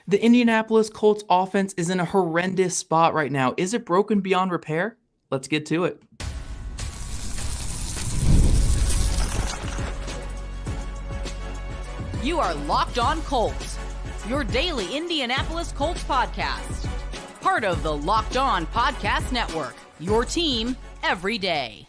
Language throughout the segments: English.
The Indianapolis Colts offense is in a horrendous spot right now. Is it broken beyond repair? Let's get to it. You are Locked On Colts, your daily Indianapolis Colts podcast. Part of the Locked On Podcast Network, your team every day.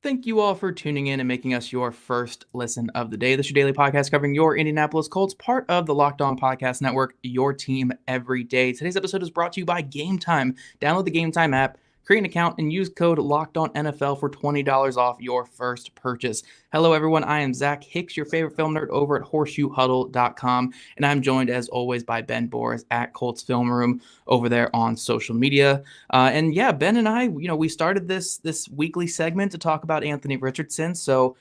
Thank you all for tuning in and making us your first listen of the day. This is your daily podcast covering your Indianapolis Colts, part of the Locked On Podcast Network, your team every day. Today's episode is brought to you by Game Time. Download the Game Time app, create an account, and use code LOCKEDONNFL for $20 off your first purchase. Hello, everyone. I am Zach Hicks, your favorite film nerd over at horseshoehuddle.com, and I'm joined, as always, by Ben Boris at Colts Film Room over there on social media. And yeah, Ben and I, we started this weekly segment to talk about Anthony Richardson, so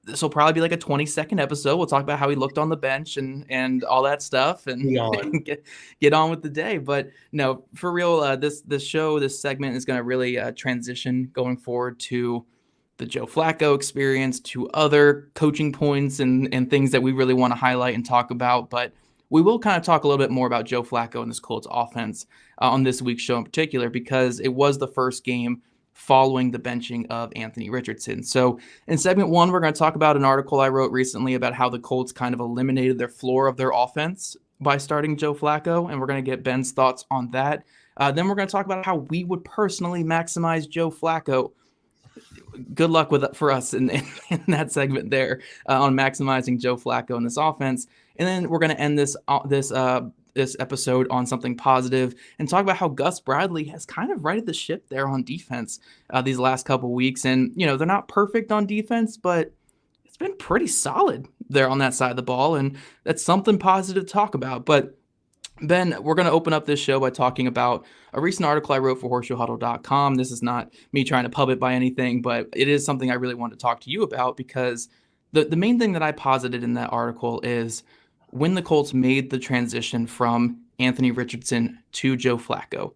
this will probably be like a 20-second episode. We'll talk about how he looked on the bench and all that stuff and get on with the day. But no, for real, this segment is going to really transition going forward to the Joe Flacco experience, to other coaching points and things that we really want to highlight and talk about. But we will kind of talk a little bit more about Joe Flacco and this Colts offense on this week's show in particular, because it was the first game following the benching of Anthony Richardson. So in segment one, we're going to talk about an article I wrote recently about how the Colts kind of eliminated their floor of their offense by starting Joe Flacco, and we're going to get Ben's thoughts on that. Then we're going to talk about how we would personally maximize Joe Flacco. Good luck for us in that segment there on maximizing Joe Flacco in this offense. And then we're going to end this episode on something positive and talk about how Gus Bradley has kind of righted the ship there on defense these last couple weeks. And, they're not perfect on defense, but it's been pretty solid there on that side of the ball. And that's something positive to talk about. But Ben, we're going to open up this show by talking about a recent article I wrote for horseshoehuddle.com. This is not me trying to pub it by anything, but it is something I really want to talk to you about, because the main thing that I posited in that article is when the Colts made the transition from Anthony Richardson to Joe Flacco,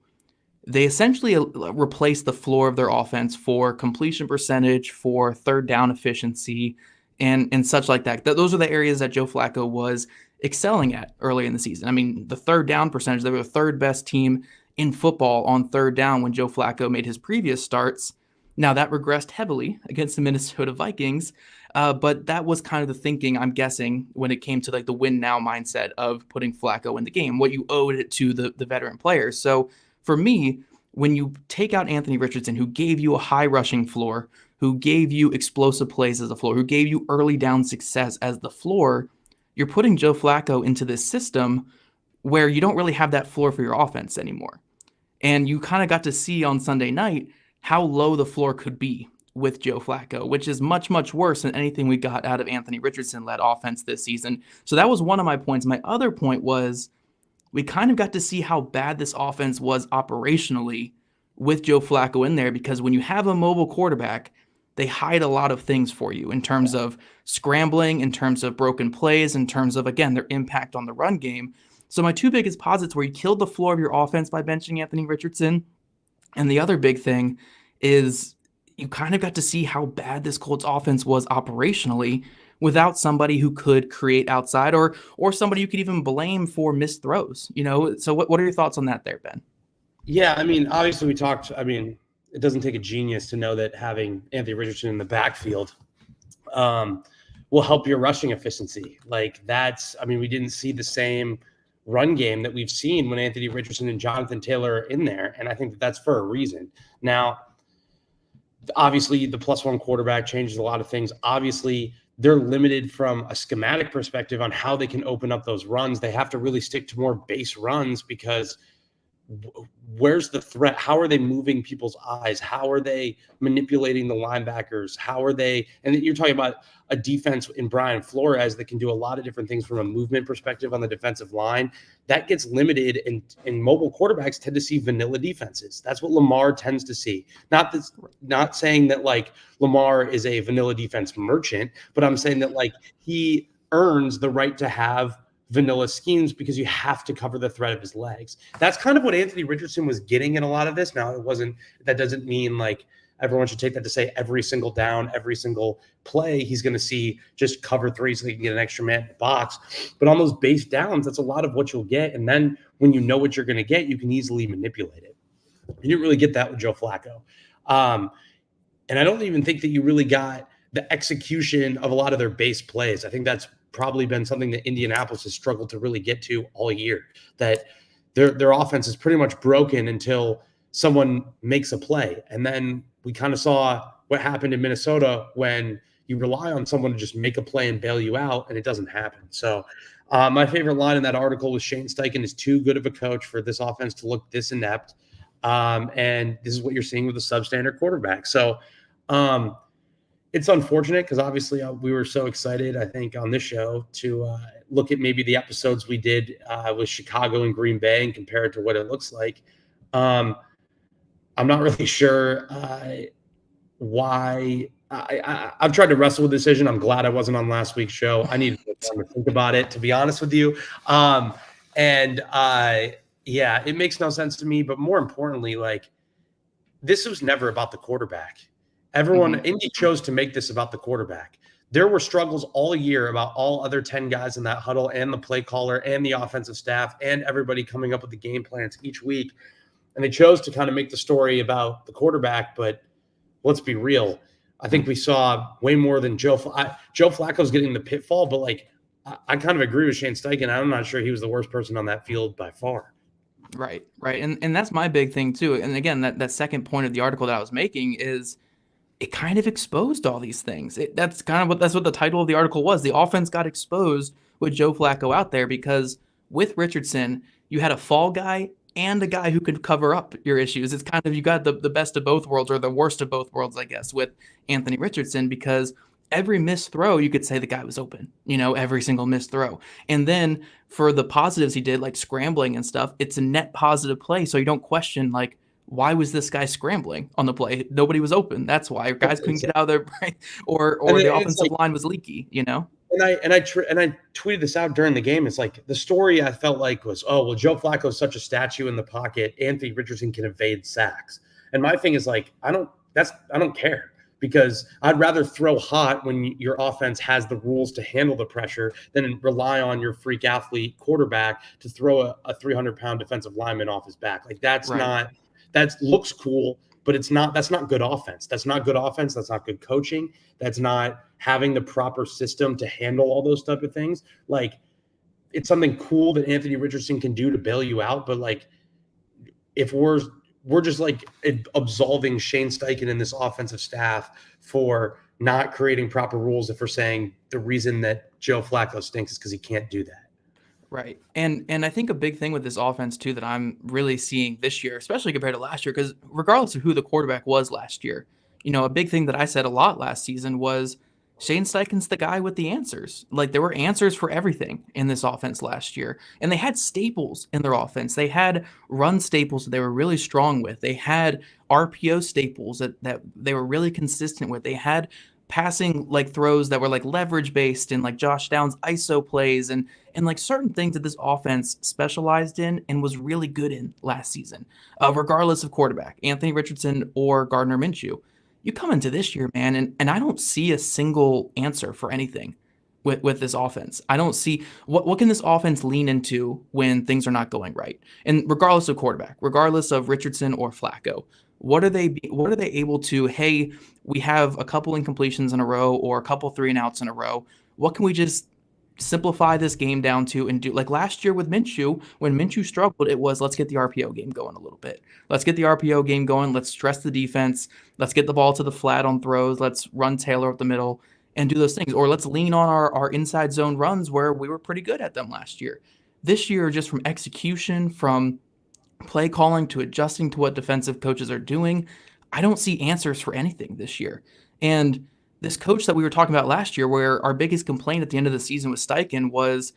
they essentially replaced the floor of their offense for completion percentage, for third down efficiency, and such like that. Those are the areas that Joe Flacco was excelling at early in the season. I mean, the third down percentage, they were the third best team in football on third down when Joe Flacco made his previous starts. Now, that regressed heavily against the Minnesota Vikings, but that was kind of the thinking, I'm guessing, when it came to like the win now mindset of putting Flacco in the game, what you owed it to the veteran players. So for me, when you take out Anthony Richardson, who gave you a high rushing floor, who gave you explosive plays as the floor, who gave you early down success as the floor, you're putting Joe Flacco into this system where you don't really have that floor for your offense anymore. And you kind of got to see on Sunday night how low the floor could be with Joe Flacco, which is much, much worse than anything we got out of Anthony Richardson-led offense this season. So that was one of my points. My other point was we kind of got to see how bad this offense was operationally with Joe Flacco in there, because when you have a mobile quarterback, they hide a lot of things for you in terms of scrambling, in terms of broken plays, in terms of, again, their impact on the run game. So my two biggest posits were you killed the floor of your offense by benching Anthony Richardson. And the other big thing is you kind of got to see how bad this Colts offense was operationally without somebody who could create outside or somebody you could even blame for missed throws. So what are your thoughts on that there, Ben? Yeah, I mean, obviously we talked, it doesn't take a genius to know that having Anthony Richardson in the backfield will help your rushing efficiency. We didn't see the same run game that we've seen when Anthony Richardson and Jonathan Taylor are in there, and I think that's for a reason. Now, obviously, the +1 quarterback changes a lot of things. Obviously, they're limited from a schematic perspective on how they can open up those runs. They have to really stick to more base runs, because where's the threat? How are they moving people's eyes? How are they manipulating the linebackers? How are they, and you're talking about a defense in Brian Flores that can do a lot of different things from a movement perspective on the defensive line. That gets limited, and mobile quarterbacks tend to see vanilla defenses. That's what Lamar tends to see. Not saying that like Lamar is a vanilla defense merchant, but I'm saying that like he earns the right to have vanilla schemes because you have to cover the threat of his legs. That's kind of what Anthony Richardson was getting in a lot of this. Now, that doesn't mean like, everyone should take that to say every single down, every single play, he's going to see just cover 3 so he can get an extra man in the box. But on those base downs, that's a lot of what you'll get. And then when you know what you're going to get, you can easily manipulate it. You didn't really get that with Joe Flacco. And I don't even think that you really got the execution of a lot of their base plays. I think that's probably been something that Indianapolis has struggled to really get to all year, that their offense is pretty much broken until someone makes a play. And then we kind of saw what happened in Minnesota when you rely on someone to just make a play and bail you out, and it doesn't happen. So my favorite line in that article was Shane Steichen is too good of a coach for this offense to look this inept. And this is what you're seeing with a substandard quarterback. So it's unfortunate because obviously we were so excited, I think, on this show to look at maybe the episodes we did with Chicago and Green Bay and compare it to what it looks like. I'm not really sure why. I've tried to wrestle with the decision. I'm glad I wasn't on last week's show. I need to think about it, to be honest with you. Yeah, it makes no sense to me. But more importantly, like, this was never about the quarterback. Indy chose to make this about the quarterback. There were struggles all year about all other 10 guys in that huddle and the play caller and the offensive staff and everybody coming up with the game plans each week. And they chose to kind of make the story about the quarterback. But let's be real. I think we saw way more than Joe Flacco's getting the pitfall, but like, I kind of agree with Shane Steichen. I'm not sure he was the worst person on that field by far. Right. And that's my big thing too. And again, that second point of the article that I was making is it kind of exposed all these things. That's what the title of the article was. The offense got exposed with Joe Flacco out there because with Richardson, you had a fall guy and a guy who could cover up your issues. It's kind of, you got the best of both worlds, or the worst of both worlds, I guess, with Anthony Richardson, because every missed throw, you could say the guy was open, every single missed throw. And then for the positives he did, like scrambling and stuff, it's a net positive play. So you don't question, like, why was this guy scrambling on the play? Nobody was open. That's why guys couldn't get out of there, right? Or the offensive line was leaky, And I tweeted this out during the game. It's like the story I felt like was, oh, well, Joe Flacco is such a statue in the pocket. Anthony Richardson can evade sacks. And my thing is like, I don't care, because I'd rather throw hot when your offense has the rules to handle the pressure than rely on your freak athlete quarterback to throw a 300-pound defensive lineman off his back. Like that looks cool, but that's not good offense. That's not good offense. That's not good coaching. That's not having the proper system to handle all those type of things. Like, it's something cool that Anthony Richardson can do to bail you out. But like, if we're just like absolving Shane Steichen and this offensive staff for not creating proper rules, if we're saying the reason that Joe Flacco stinks is because he can't do that. Right. And I think a big thing with this offense too that I'm really seeing this year, especially compared to last year, because regardless of who the quarterback was last year, a big thing that I said a lot last season was Shane Steichen's the guy with the answers. Like, there were answers for everything in this offense last year. And they had staples in their offense. They had run staples that they were really strong with. They had RPO staples that they were really consistent with. They had passing like throws that were like leverage based and like Josh Downs ISO plays and like certain things that this offense specialized in and was really good in last season, regardless of quarterback, Anthony Richardson or Gardner Minshew. You come into this year, man, and I don't see a single answer for anything with this offense. I don't see what can this offense lean into when things are not going right. And regardless of quarterback, regardless of Richardson or Flacco, what are they able to, hey, we have a couple incompletions in a row or a couple 3-and-outs in a row. What can we just simplify this game down to and do? Like last year with Minshew, when Minshew struggled, it was, let's get the RPO game going a little bit. Let's get the RPO game going. Let's stress the defense. Let's get the ball to the flat on throws. Let's run Taylor up the middle and do those things. Or let's lean on our inside zone runs where we were pretty good at them last year. This year, just from execution, from play calling to adjusting to what defensive coaches are doing, I don't see answers for anything this year. And this coach that we were talking about last year, where our biggest complaint at the end of the season with Steichen was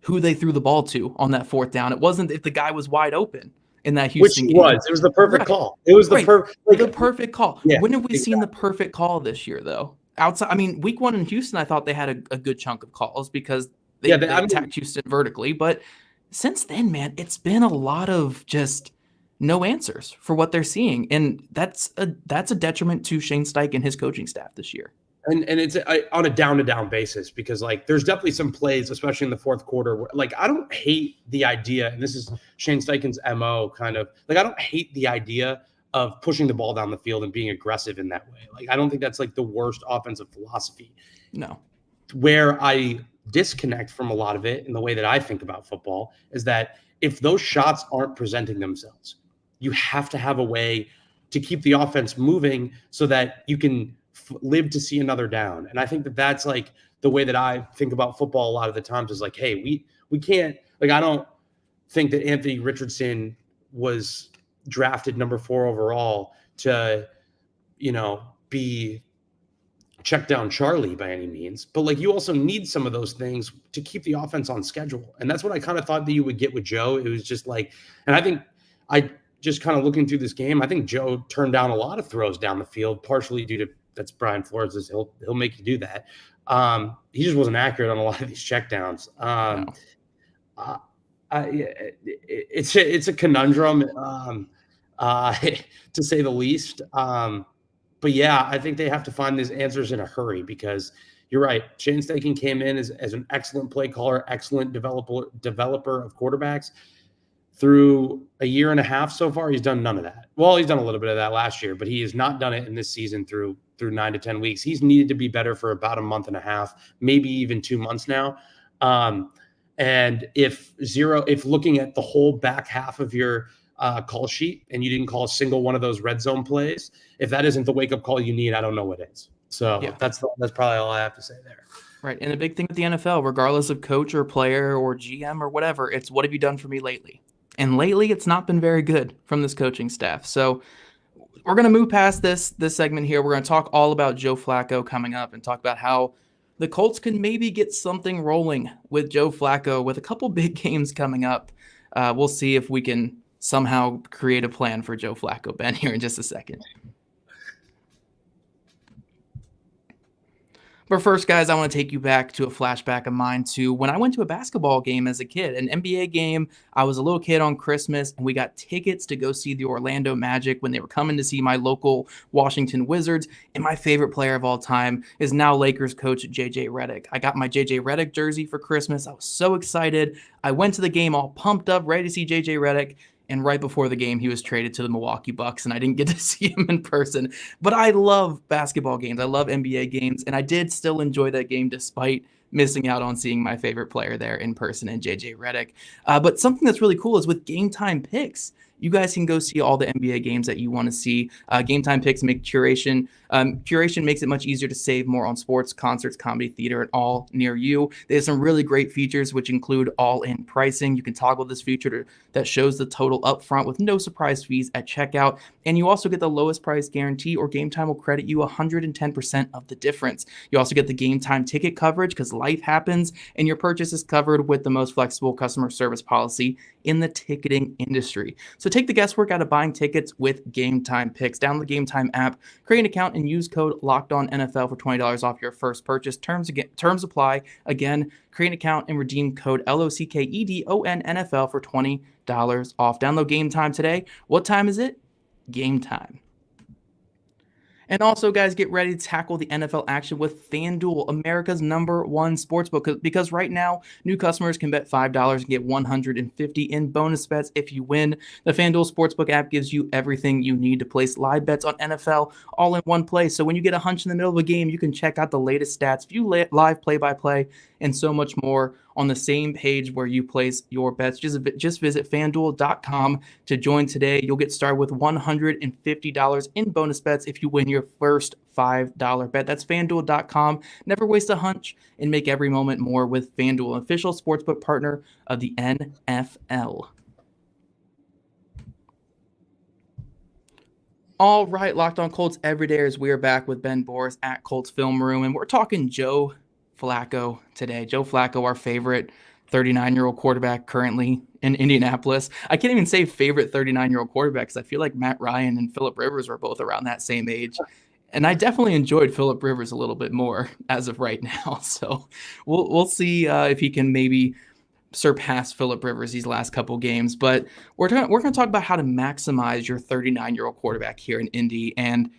who they threw the ball to on that 4th down. It wasn't if the guy was wide open in that Houston game. It was the perfect call. It was the perfect call. Yeah, when have we seen the perfect call this year, though? Outside, week 1 in Houston, I thought they had a good chunk of calls because they attacked Houston vertically. But since then, man, it's been a lot of just no answers for what they're seeing. And that's a detriment to Shane Steichen and his coaching staff this year. And it's on a down-to-down basis, because like there's definitely some plays, especially in the fourth quarter, where, like, I don't hate the idea, and this is Shane Steichen's MO, kind of like, I don't hate the idea of pushing the ball down the field and being aggressive in that way. Like, I don't think that's like the worst offensive philosophy. No. Where I disconnect from a lot of it in the way that I think about football is that if those shots aren't presenting themselves, you have to have a way to keep the offense moving so that you can live to see another down. And I think that that's like the way that I think about football a lot of the times, is like, hey, we can't, like, I don't think that Anthony Richardson was drafted number 4 overall to, be check down Charlie by any means, but like, you also need some of those things to keep the offense on schedule. And that's what I kind of thought that you would get with Joe. It was just like, and I think I just kind of looking through this game, I think Joe turned down a lot of throws down the field, partially due to, that's Brian Flores, he'll make you do that. He just wasn't accurate on a lot of these checkdowns. It's a conundrum, to say the least. But yeah, I think they have to find these answers in a hurry, because you're right. Shane Steichen came in as an excellent play caller, excellent developer of quarterbacks. Through a year and a half so far, he's done none of that. Well, he's done a little bit of that last year, but he has not done it in this season through 9 to 10 weeks. He's needed to be better for about a month and a half, maybe even 2 months now. And if looking at the whole back half of your call sheet and you didn't call a single one of those red zone plays, if that isn't the wake up call you need, I don't know what is. So yeah, that's probably all I have to say there. Right. And the big thing with the NFL, regardless of coach or player or GM or whatever, it's what have you done for me lately? And lately, it's not been very good from this coaching staff. So we're going to move past this segment here. We're going to talk all about Joe Flacco coming up and talk about how the Colts can maybe get something rolling with Joe Flacco with a couple big games coming up. We'll see if we can somehow create a plan for Joe Flacco, Ben, here in just a second. But first, guys, I want to take you back to a flashback of mine to when I went to a basketball game as a kid, an NBA game. I was a little kid on Christmas, and we got tickets to go see the Orlando Magic when they were coming to see my local Washington Wizards. And my favorite player of all time is now Lakers coach JJ Redick. I got my JJ Redick jersey for Christmas. I was so excited. I went to the game all pumped up, ready to see JJ Redick. And right before the game, he was traded to the Milwaukee Bucks, and I didn't get to see him in person. But I love basketball games. I love NBA games, and I did still enjoy that game despite missing out on seeing my favorite player there in person in JJ Redick. But something that's really cool is with Game Time Picks, you guys can go see all the NBA games that you want to see. Game Time Picks make curation. Curation makes it much easier to save more on sports, concerts, comedy, theater, and all near you. There's some really great features, which include all-in pricing. You can toggle this feature that shows the total upfront with no surprise fees at checkout. And you also get the lowest price guarantee, or Game Time will credit you 110% of the difference. You also get the Game Time ticket coverage because life happens, and your purchase is covered with the most flexible customer service policy in the ticketing industry. So take the guesswork out of buying tickets with Game Time Picks. Download the Game Time app, create an account, and use code LOCKEDONNFL for $20 off your first purchase. Terms apply. Again, create an account and redeem code LOCKEDONNFL for $20 off. Download Game Time today. What time is it? Game time. And also, guys, get ready to tackle the NFL action with FanDuel, America's #1 sportsbook. Because right now, new customers can bet $5 and get $150 in bonus bets if you win. The FanDuel Sportsbook app gives you everything you need to place live bets on NFL all in one place. So when you get a hunch in the middle of a game, you can check out the latest stats, view live play-by-play, and so much more on the same page where you place your bets. Just visit FanDuel.com to join today. You'll get started with $150 in bonus bets if you win your first $5 bet. That's FanDuel.com. Never waste a hunch and make every moment more with FanDuel, an official sportsbook partner of the NFL. All right, Locked On Colts Everydayers, we are back with Ben Boris at Colts Film Room, and we're talking Joe Flacco today. Joe Flacco, our favorite 39-year-old quarterback currently in Indianapolis. I can't even say favorite 39-year-old quarterback because I feel like Matt Ryan and Phillip Rivers were both around that same age. And I definitely enjoyed Phillip Rivers a little bit more as of right now. So we'll see if he can maybe surpassed Phillip Rivers these last couple games. But we're going to talk about how to maximize your 39-year-old quarterback here in Indy. And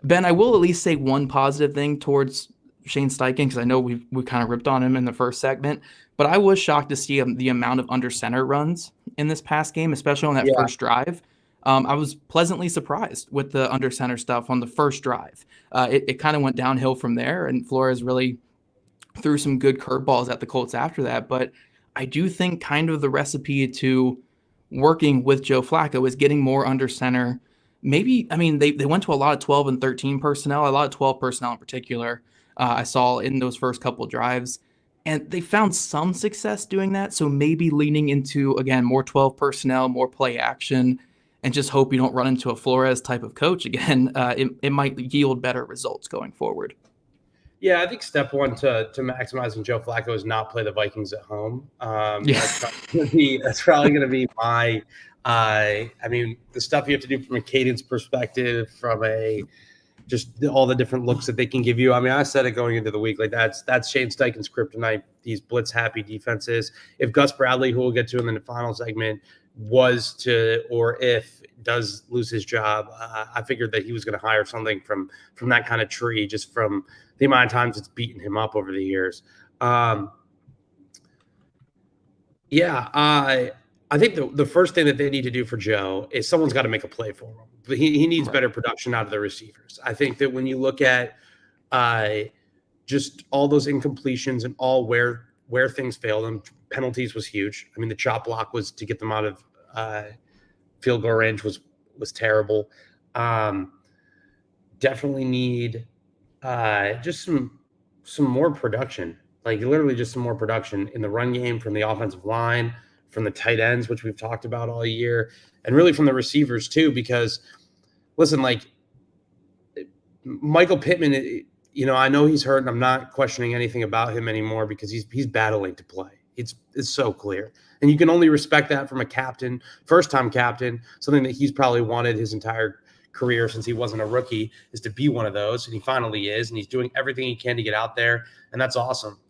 Ben, I will at least say one positive thing towards Shane Steichen, because I know we kind of ripped on him in the first segment, but I was shocked to see the amount of under center runs in this past game, especially on that first drive. I was pleasantly surprised with the under center stuff on the first drive. It kind of went downhill from there, and Flores really threw some good curveballs at the Colts after that. But I do think kind of the recipe to working with Joe Flacco is getting more under center. Maybe, I mean, they went to a lot of 12 and 13 personnel, a lot of 12 personnel in particular. I saw in those first couple drives, and they found some success doing that. So maybe leaning into, again, more 12 personnel, more play action, and just hope you don't run into a Flores type of coach again. It might yield better results going forward. Yeah, I think step one to maximizing Joe Flacco is not play the Vikings at home. That's probably going to be my I mean, the stuff you have to do from a cadence perspective, from just all the different looks that they can give you. I mean, I said it going into the week, like that's Shane Steichen's kryptonite, these blitz happy defenses. If Gus Bradley, who we'll get to in the final segment, if does lose his job, I figured that he was going to hire something from that kind of tree, just from the amount of times it's beaten him up over the years. I think the first thing that they need to do for Joe is someone's got to make a play for him. But he needs better production out of the receivers. I think that when you look at just all those incompletions and all where things failed him, penalties was huge. I mean, the chop block was to get them out of field goal range was terrible. Definitely need just some more production, like literally just some more production in the run game from the offensive line, from the tight ends, which we've talked about all year, and really from the receivers too, because listen, like Michael Pittman, I know he's hurt and I'm not questioning anything about him anymore because he's battling to play. It's so clear. And you can only respect that from a captain, first-time captain, something that he's probably wanted his entire career since he wasn't a rookie, is to be one of those. And he finally is, and he's doing everything he can to get out there. And that's awesome.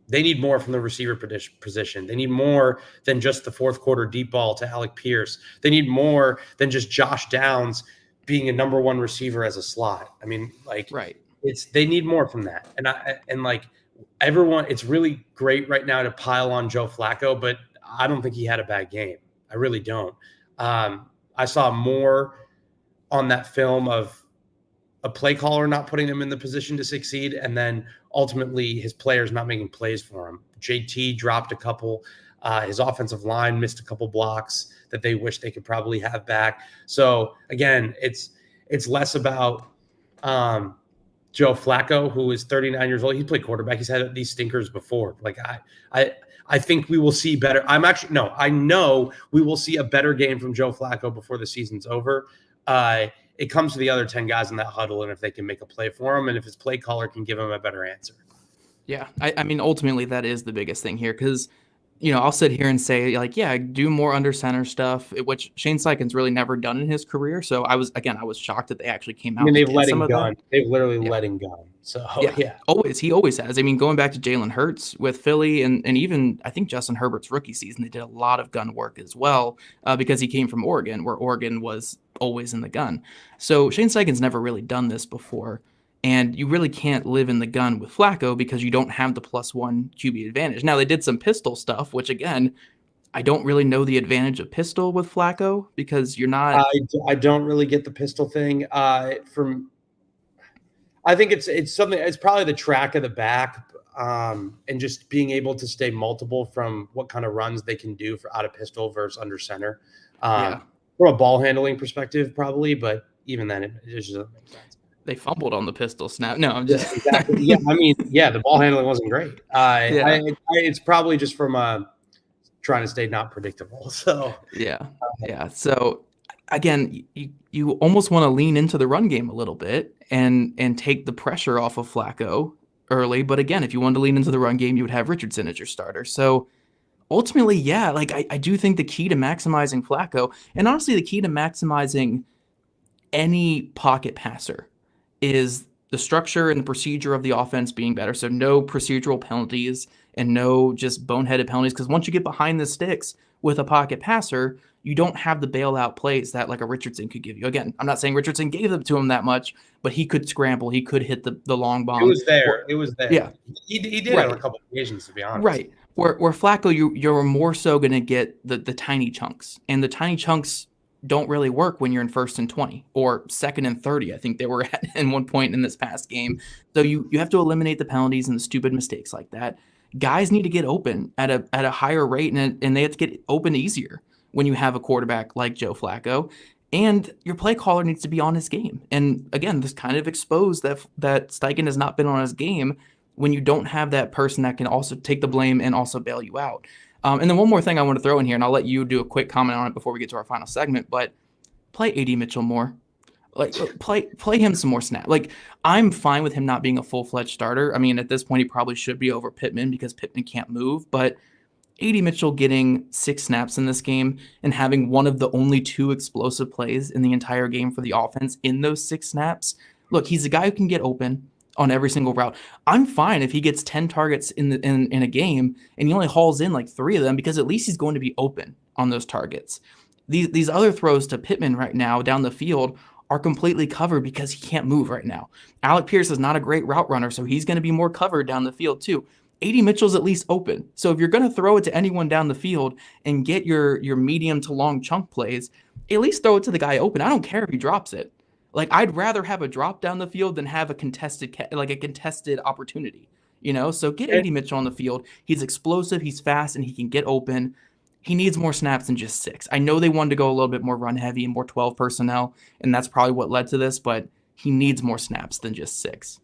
They need more from the receiver position. They need more than just the fourth quarter deep ball to Alec Pierce. They need more than just Josh Downs being a number one receiver as a slot. I mean, like, right. They need more from that. And like everyone, it's really great right now to pile on Joe Flacco, but I don't think he had a bad game. I really don't. I saw more on that film of a play caller not putting him in the position to succeed, and then ultimately his players not making plays for him. JT dropped a couple. His offensive line missed a couple blocks that they wish they could probably have back. So again, it's less about Joe Flacco, who is 39 years old. He's played quarterback. He's had these stinkers before. Like I think we will see better. I know we will see a better game from Joe Flacco before the season's over. It comes to the other 10 guys in that huddle, and if they can make a play for him, and if his play caller can give him a better answer. Yeah, I mean, ultimately that is the biggest thing here, because I'll sit here and say, like, yeah, do more under center stuff, which Shane Steichen's really never done in his career. So I was shocked that they actually came out. I mean, they've let him gun. They've literally let him gun. So yeah, he always has. I mean, going back to Jalen Hurts with Philly, and even I think Justin Herbert's rookie season, they did a lot of gun work as well, because he came from Oregon, where Oregon was always in the gun. So Shane Steichen's never really done this before. And you really can't live in the gun with Flacco because you don't have the +1 QB advantage. Now, they did some pistol stuff, which, again, I don't really know the advantage of pistol with Flacco because you're not. I don't really get the pistol thing. I think it's something. It's probably the track of the back, and just being able to stay multiple from what kind of runs they can do for out of pistol versus under center. From a ball handling perspective, probably, but even then, it just doesn't make sense. They fumbled on the pistol snap. No, I'm just exactly. Yeah, I mean, the ball handling wasn't great. It's probably just from trying to stay not predictable. So yeah. So again, you almost want to lean into the run game a little bit and take the pressure off of Flacco early. But again, if you wanted to lean into the run game, you would have Richardson as your starter. So ultimately, I do think the key to maximizing Flacco, and honestly, the key to maximizing any pocket passer, is the structure and the procedure of the offense being better. So no procedural penalties and no just boneheaded penalties. Because once you get behind the sticks with a pocket passer, you don't have the bailout plays that like a Richardson could give you. Again, I'm not saying Richardson gave them to him that much, but he could scramble. He could hit the long bomb. It was there. It was there. Yeah. He did it on a couple of occasions, to be honest. Right. Where Flacco, you're more so going to get the tiny chunks. And the tiny chunks don't really work when you're in 1st and 20 or 2nd and 30. I think they were at in one point in this past game. So you have to eliminate the penalties and the stupid mistakes like that. Guys need to get open at a higher rate, and they have to get open easier when you have a quarterback like Joe Flacco. And your play caller needs to be on his game. And again, this kind of exposed that Steichen has not been on his game when you don't have that person that can also take the blame and also bail you out. And then one more thing I want to throw in here, and I'll let you do a quick comment on it before we get to our final segment, but play A.D. Mitchell more. Like play him some more snap. Like, I'm fine with him not being a full-fledged starter. I mean, at this point, he probably should be over Pittman because Pittman can't move, but A.D. Mitchell getting 6 snaps in this game and having one of the only 2 explosive plays in the entire game for the offense in those 6 snaps. Look, he's a guy who can get open on every single route. I'm fine if he gets 10 targets in a game and he only hauls in like 3 of them, because at least he's going to be open on those targets. These other throws to Pittman right now down the field are completely covered because he can't move right now. Alec Pierce is not a great route runner, so he's going to be more covered down the field too. A.D. Mitchell's at least open. So if you're going to throw it to anyone down the field and get your medium to long chunk plays, at least throw it to the guy open. I don't care if he drops it. Like, I'd rather have a drop down the field than have a contested opportunity, So get A.D. Mitchell on the field. He's explosive, he's fast, and he can get open. He needs more snaps than just 6. I know they wanted to go a little bit more run heavy and more 12 personnel, and that's probably what led to this, but he needs more snaps than just 6.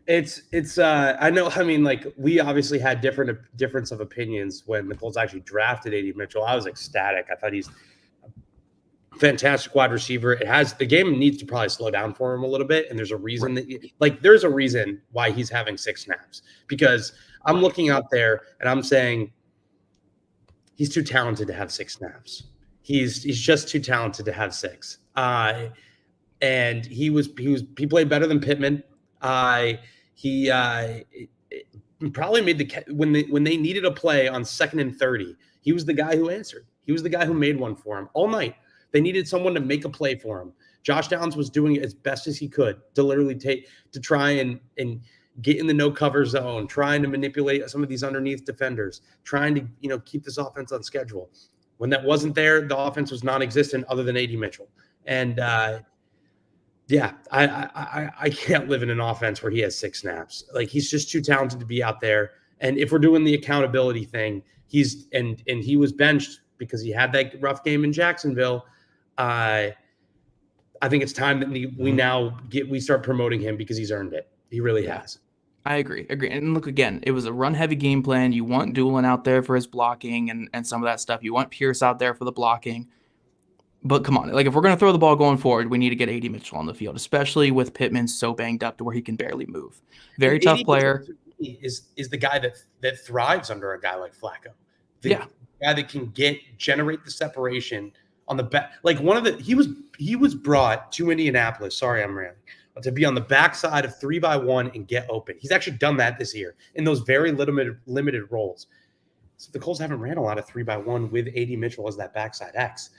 I know, I mean, like, we obviously had difference of opinions when the Colts actually drafted A.D. Mitchell. I was ecstatic. I thought he's a fantastic wide receiver. The game needs to probably slow down for him a little bit, and there's a reason there's a reason why he's having 6 snaps, because I'm looking out there and I'm saying he's too talented to have 6 snaps. He's just too talented to have 6. And he played better than Pittman. He probably made when they needed a play on 2nd and 30, he was the guy who answered. He was the guy who made one for him all night. They needed someone to make a play for him. Josh Downs was doing it as best as he could to literally try and get in the no cover zone, trying to manipulate some of these underneath defenders, trying to keep this offense on schedule. When that wasn't there, the offense was non-existent other than A.D. Mitchell. And yeah, I can't live in an offense where he has 6 snaps. Like, he's just too talented to be out there. And if we're doing the accountability thing, he was benched because he had that rough game in Jacksonville. I think it's time that we start promoting him because he's earned it. He really has. I agree. And look, again, it was a run-heavy game plan. You want Doolin out there for his blocking and some of that stuff. You want Pierce out there for the blocking. But come on, like, if we're going to throw the ball going forward, we need to get A.D. Mitchell on the field, especially with Pittman so banged up to where he can barely move. Very tough player. Is the guy that thrives under a guy like Flacco. The guy that can generate the separation on the back. Like, he was brought to Indianapolis. Sorry, I'm rambling. To be on the backside of 3-by-1 and get open. He's actually done that this year in those very limited roles. So the Colts haven't ran a lot of 3-by-1 with A.D. Mitchell as that backside X.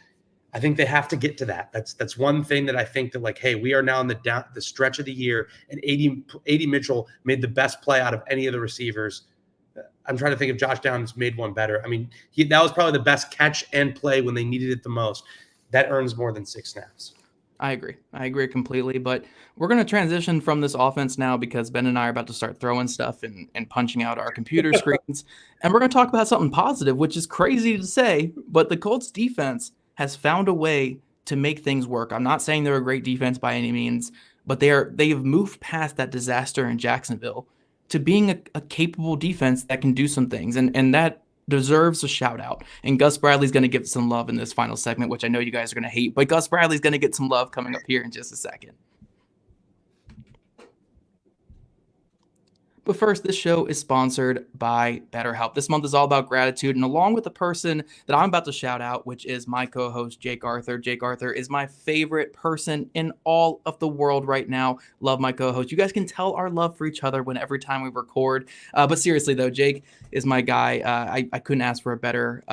I think they have to get to that. That's one thing that I think that, like, hey, we are now in the stretch of the year, and A.D. Mitchell made the best play out of any of the receivers. I'm trying to think if Josh Downs made one better. I mean, that was probably the best catch and play when they needed it the most. That earns more than 6 snaps. I agree completely, but we're going to transition from this offense now because Ben and I are about to start throwing stuff and punching out our computer screens, and we're going to talk about something positive, which is crazy to say, but the Colts defense has found a way to make things work. I'm not saying they're a great defense by any means, but they've moved past that disaster in Jacksonville to being a capable defense that can do some things, and that deserves a shout out. And Gus Bradley's going to get some love in this final segment, which I know you guys are going to hate, but Gus Bradley's going to get some love coming up here in just a second. But first, this show is sponsored by BetterHelp. This month is all about gratitude, and along with the person that I'm about to shout out, which is my co-host, Jake Arthur. Jake Arthur is my favorite person in all of the world right now. Love my co-host. You guys can tell our love for each other every time we record. But seriously, though, Jake is my guy. I couldn't ask for a better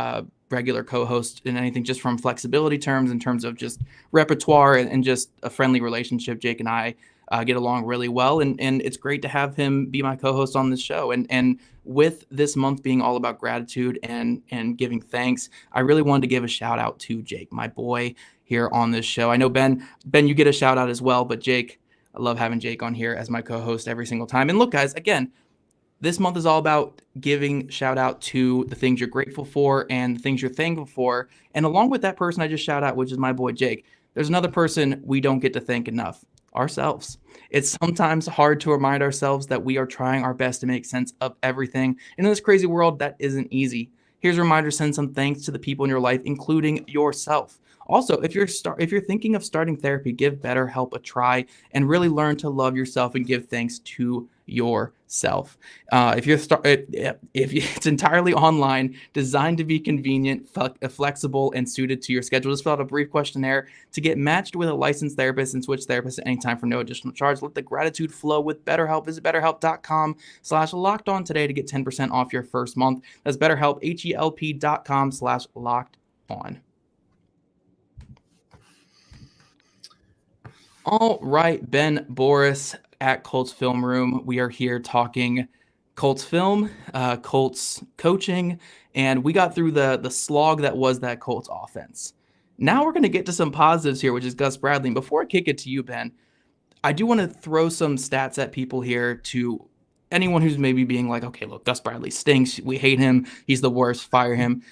regular co-host in anything, just from flexibility terms, in terms of just repertoire and just a friendly relationship. Jake and I get along really well, and it's great to have him be my co-host on this show. And with this month being all about gratitude and giving thanks, I really wanted to give a shout out to Jake, my boy, here on this show. I know Ben, you get a shout out as well, but Jake, I love having Jake on here as my co-host every single time. And look, guys, again, this month is all about giving shout out to the things you're grateful for and the things you're thankful for. And along with that person I just shout out, which is my boy Jake, there's another person we don't get to thank enough: ourselves. It's sometimes hard to remind ourselves that we are trying our best to make sense of everything. And in this crazy world, that isn't easy. Here's a reminder: send some thanks to the people in your life, including yourself. Also, if you're thinking of starting therapy, give BetterHelp a try and really learn to love yourself and give thanks to yourself. It's entirely online, designed to be convenient, flexible, and suited to your schedule. Just fill out a brief questionnaire to get matched with a licensed therapist and switch therapists at any time for no additional charge. Let the gratitude flow with BetterHelp. Visit BetterHelp.com/lockedon today to get 10% off your first month. That's BetterHelp, HELP.com/lockedon. All right, Ben Boris at Colts Film Room. We are here talking Colts film, Colts coaching, and we got through the slog that was that Colts offense. Now we're going to get to some positives here, which is Gus Bradley. And before I kick it to you, Ben, I do want to throw some stats at people here, to anyone who's maybe being like, okay, look, Gus Bradley stinks. We hate him. He's the worst. Fire him.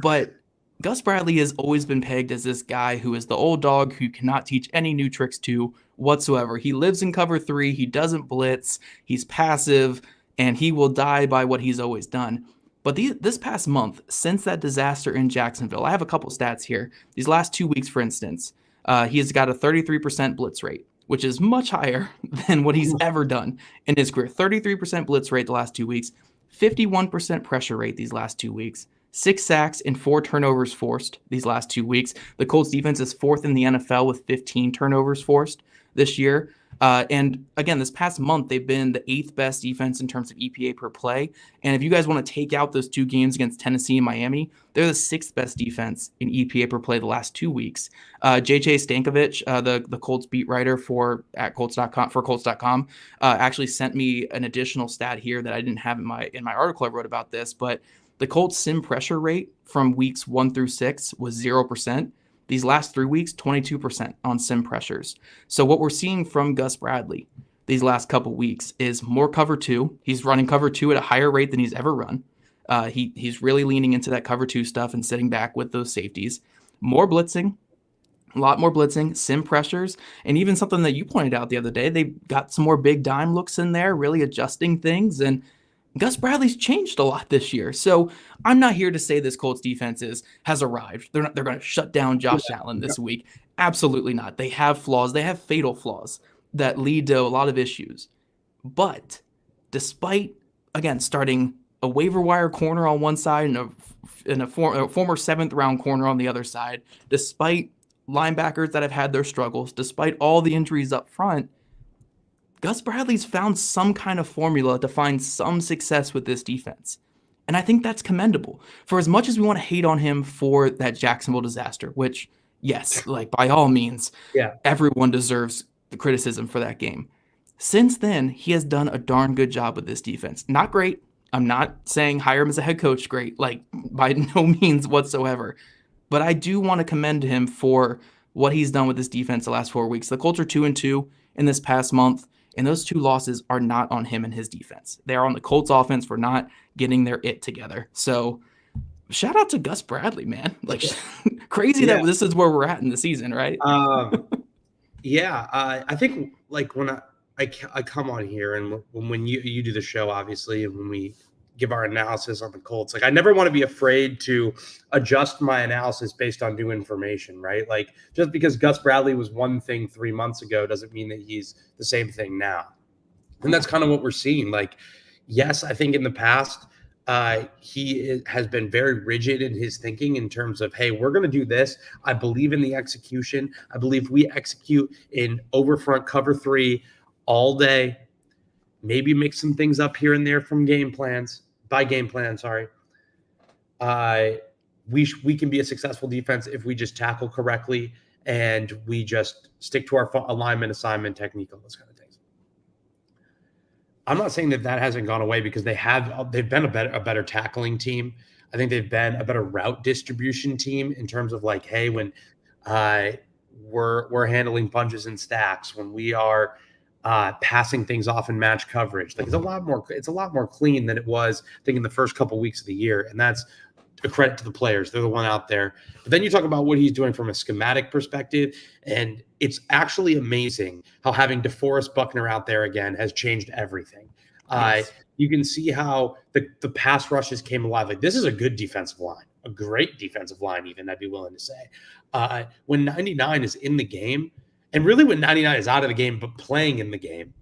But Gus Bradley has always been pegged as this guy who is the old dog who cannot teach any new tricks to whatsoever. He lives in cover 3. He doesn't blitz. He's passive, and he will die by what he's always done. But this past month, since that disaster in Jacksonville, I have a couple stats here. These last 2 weeks, for instance, he has got a 33% blitz rate, which is much higher than what he's ever done in his career. 33% blitz rate the last 2 weeks, 51% pressure rate these last 2 weeks, 6 sacks and 4 turnovers forced these last 2 weeks. The Colts defense is 4th in the NFL with 15 turnovers forced this year. And again, this past month, they've been the 8th best defense in terms of EPA per play. And if you guys want to take out those 2 games against Tennessee and Miami, they're the 6th best defense in EPA per play the last 2 weeks. JJ Stankovic, the Colts beat writer for Colts.com, actually sent me an additional stat here that I didn't have in my article I wrote about this, but the Colts sim pressure rate from weeks 1 through 6 was 0%. These last 3 weeks, 22% on sim pressures. So what we're seeing from Gus Bradley these last couple weeks is more cover 2. He's running cover 2 at a higher rate than he's ever run. He's really leaning into that cover 2 stuff and sitting back with those safeties. More blitzing, a lot more blitzing, sim pressures, and even something that you pointed out the other day, they got some more big dime looks in there, really adjusting things. And Gus Bradley's changed a lot this year. So I'm not here to say this Colts defense has arrived. They're going to shut down Josh Allen this week. Absolutely not. They have flaws. They have fatal flaws that lead to a lot of issues. But despite, again, starting a waiver wire corner on one side and a former 7th round corner on the other side, despite linebackers that have had their struggles, despite all the injuries up front, Gus Bradley's found some kind of formula to find some success with this defense. And I think that's commendable. For as much as we want to hate on him for that Jacksonville disaster, which, yes, like by all means, everyone deserves the criticism for that game. Since then, he has done a darn good job with this defense. Not great. I'm not saying hire him as a head coach great, like by no means whatsoever. But I do want to commend him for what he's done with this defense the last 4 weeks. The Colts are 2-2 in this past month. And those 2 losses are not on him and his defense. They are on the Colts offense for not getting their it together. So shout out to Gus Bradley, man. Like crazy that this is where we're at in the season, right? I think like when I come on here and when you do the show, obviously, and when we give our analysis on the Colts, like I never want to be afraid to adjust my analysis based on new information, right? Like just because Gus Bradley was one thing 3 months ago doesn't mean that he's the same thing now. And that's kind of what we're seeing. Like yes, I think in the past, he has been very rigid in his thinking in terms of, hey, we're going to do this. I believe in the execution. I believe we execute in overfront cover 3 all day. Maybe mix some things up here and there from game plan. Sorry. We can be a successful defense if we just tackle correctly and we just stick to our alignment, assignment, technique, all those kind of things. I'm not saying that hasn't gone away, because they've been a better tackling team. I think they've been a better route distribution team in terms of like, hey, when we're handling punches and stacks, when we are passing things off in match coverage, like it's a lot more clean than it was, I think, in the first couple weeks of the year, and that's a credit to the players. They're the one out there. But then you talk about what he's doing from a schematic perspective, and it's actually amazing how having DeForest Buckner out there again has changed everything. Yes. You can see how the pass rushes came alive. Like, this is a good defensive line, a great defensive line, even, I'd be willing to say. When 99 is in the game, and really when 99 is out of the game but playing in the game,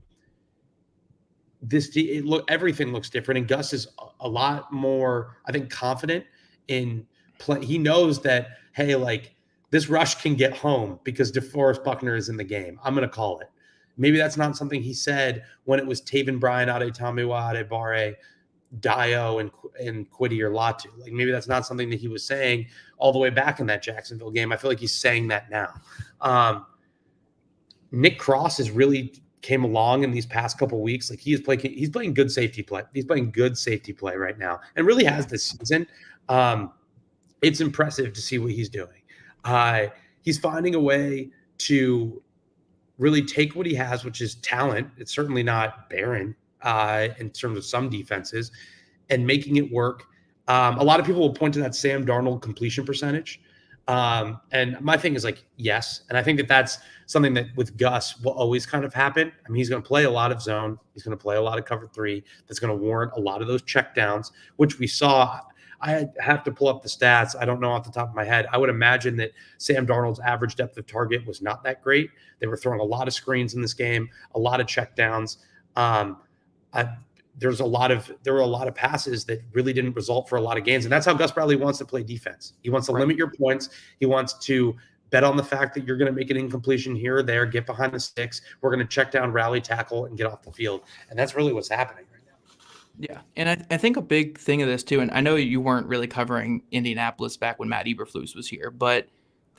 everything looks different. And Gus is a lot more, I think, confident in play. He knows that, hey, like, this rush can get home because DeForest Buckner is in the game. I'm going to call it. Maybe that's not something he said when it was Taven Bryan, Adetomiwa, Adebawore, Dio, and Kwity or Latu. Like, maybe that's not something that he was saying all the way back in that Jacksonville game. I feel like he's saying that now. Nick Cross has really came along in these past couple weeks. Like, he's playing good safety play. He's playing good safety play right now, and really has this season. It's impressive to see what he's doing. He's finding a way to really take what he has, which is talent. It's certainly not barren in terms of some defenses, and making it work. A lot of people will point to that Sam Darnold completion percentage. And my thing is, like, yes. And I think that's something that with Gus will always kind of happen. I mean, he's going to play a lot of zone. He's going to play a lot of cover 3. That's going to warrant a lot of those checkdowns, which we saw. I have to pull up the stats. I don't know off the top of my head. I would imagine that Sam Darnold's average depth of target was not that great. They were throwing a lot of screens in this game, a lot of checkdowns. There were a lot of passes that really didn't result for a lot of gains. And that's how Gus Bradley wants to play defense. He wants to limit your points. He wants to bet on the fact that you're going to make an incompletion here or there, get behind the sticks. We're going to check down, rally, tackle, and get off the field. And that's really what's happening right now. Yeah, and I think a big thing of this too, and I know you weren't really covering Indianapolis back when Matt Eberflus was here, but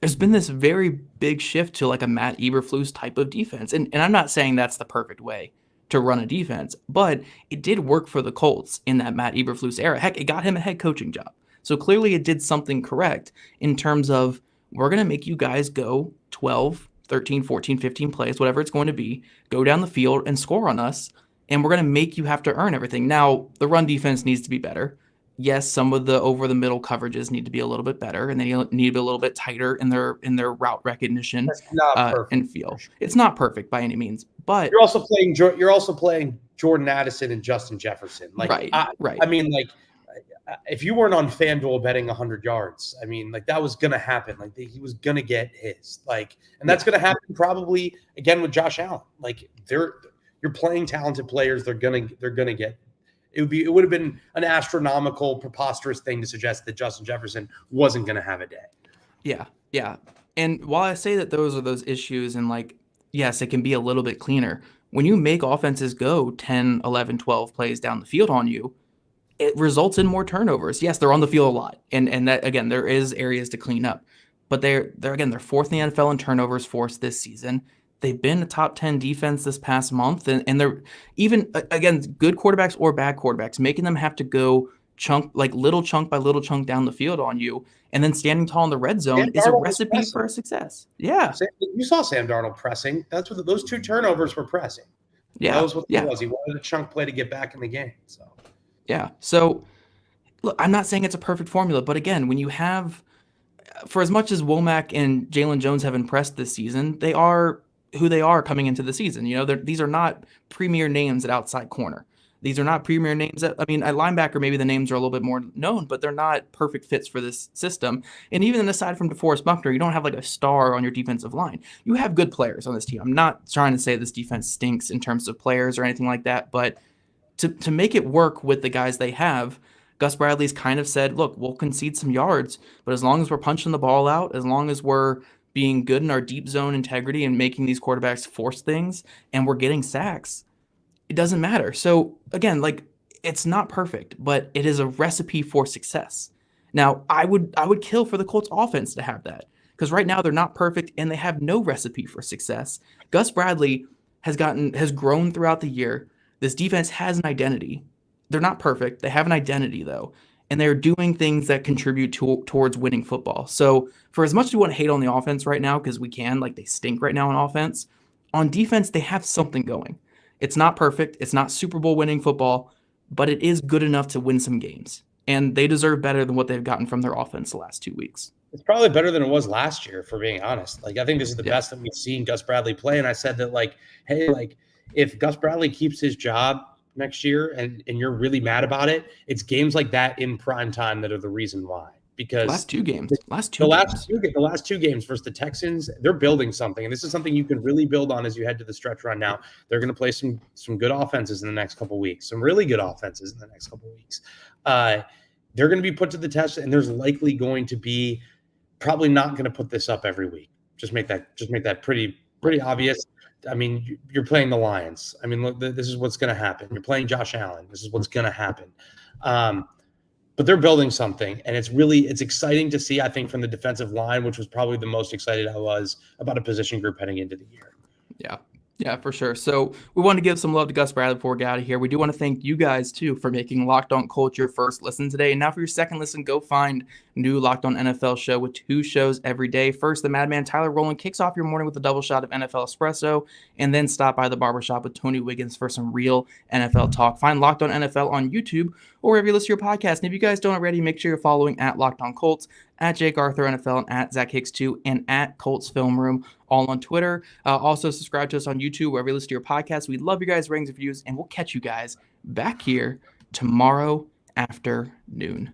there's been this very big shift to like a Matt Eberflus type of defense. And I'm not saying that's the perfect way to run a defense, but it did work for the Colts in that Matt Eberflus era. Heck, it got him a head coaching job. So clearly it did something correct in terms of, we're going to make you guys go 12, 13, 14, 15 plays, whatever it's going to be, go down the field and score on us, and we're going to make you have to earn everything. Now, the run defense needs to be better. Yes, some of the over-the-middle coverages need to be a little bit better, and they need to be a little bit tighter in their route recognition and feel. It's not perfect by any means, but you're also playing Jordan Addison and Justin Jefferson. Like, right. I mean, like, if you weren't on FanDuel betting 100 yards, I mean, like, that was going to happen. Like, he was going to get his. Like, and that's going to happen probably again with Josh Allen. Like, you're playing talented players. They're gonna get. It would have been an astronomical, preposterous thing to suggest that Justin Jefferson wasn't going to have a day. Yeah. And while I say that those are those issues, and like, yes, it can be a little bit cleaner, when you make offenses go 10, 11, 12 plays down the field on you, it results in more turnovers. Yes, they're on the field a lot. And that, again, there is areas to clean up. But they're fourth in the NFL in turnovers forced this season. They've been a top 10 defense this past month. And they're even, again, good quarterbacks or bad quarterbacks, making them have to go little chunk by little chunk down the field on you. And then standing tall in the red zone is a recipe for success. Yeah. You saw Sam Darnold pressing. That's what those 2 turnovers were pressing. Yeah. That was what it was. He wanted a chunk play to get back in the game. So, look, I'm not saying it's a perfect formula, but again, when you have, for as much as Womack and Jalen Jones have impressed this season, they are who they are coming into the season. You know, these are not premier names at outside corner. These are not premier names at linebacker, maybe the names are a little bit more known, but they're not perfect fits for this system. And even aside from DeForest Buckner, you don't have like a star on your defensive line. You have good players on this team. I'm not trying to say this defense stinks in terms of players or anything like that, but to make it work with the guys they have, Gus Bradley's kind of said, look, we'll concede some yards, but as long as we're punching the ball out, as long as we're being good in our deep zone integrity and making these quarterbacks force things and we're getting sacks, it doesn't matter. So again, like, it's not perfect, but it is a recipe for success. Now, I would kill for the Colts offense to have that, because right now they're not perfect and they have no recipe for success. Gus Bradley has grown throughout the year. This defense has an identity. They're not perfect. They have an identity, though, and they're doing things that contribute towards winning football. So for as much as we want to hate on the offense right now, because we can, like, they stink right now on offense, on defense, they have something going. It's not perfect. It's not Super Bowl winning football, but it is good enough to win some games. And they deserve better than what they've gotten from their offense the last 2 weeks. It's probably better than it was last year, for being honest. Like, I think this is the best that we've seen Gus Bradley play. And I said that, like, hey, like, if Gus Bradley keeps his job next year and you're really mad about it, it's games like that in prime time that are the reason why. Because the last two games versus the Texans, they're building something. And this is something you can really build on as you head to the stretch run now. They're going to play some good offenses in the next couple of weeks, some really good offenses in the next couple of weeks. They're going to be put to the test, and there's likely going to be probably not going to put this up every week. Just make that pretty obvious. I mean, you're playing the Lions. I mean, look, this is what's going to happen. You're playing Josh Allen. This is what's going to happen. But they're building something, and it's exciting to see, I think, from the defensive line, which was probably the most excited I was about a position group heading into the year. Yeah, for sure. So we want to give some love to Gus Bradley before we get out of here. We do want to thank you guys, too, for making Locked On Colts your first listen today. And now for your second listen, go find new Locked On NFL show with 2 shows every day. First, the Madman Tyler Rowland kicks off your morning with a double shot of NFL espresso, and then stop by the barbershop with Tony Wiggins for some real NFL talk. Find Locked On NFL on YouTube or wherever you listen to your podcast. And if you guys don't already, make sure you're following at Locked On Colts, at Jake Arthur NFL, and at Zach Hicks 2, and at Colts Film Room, all on Twitter. Also, subscribe to us on YouTube, wherever you listen to your podcast. We love you guys' ratings and reviews, and we'll catch you guys back here tomorrow afternoon.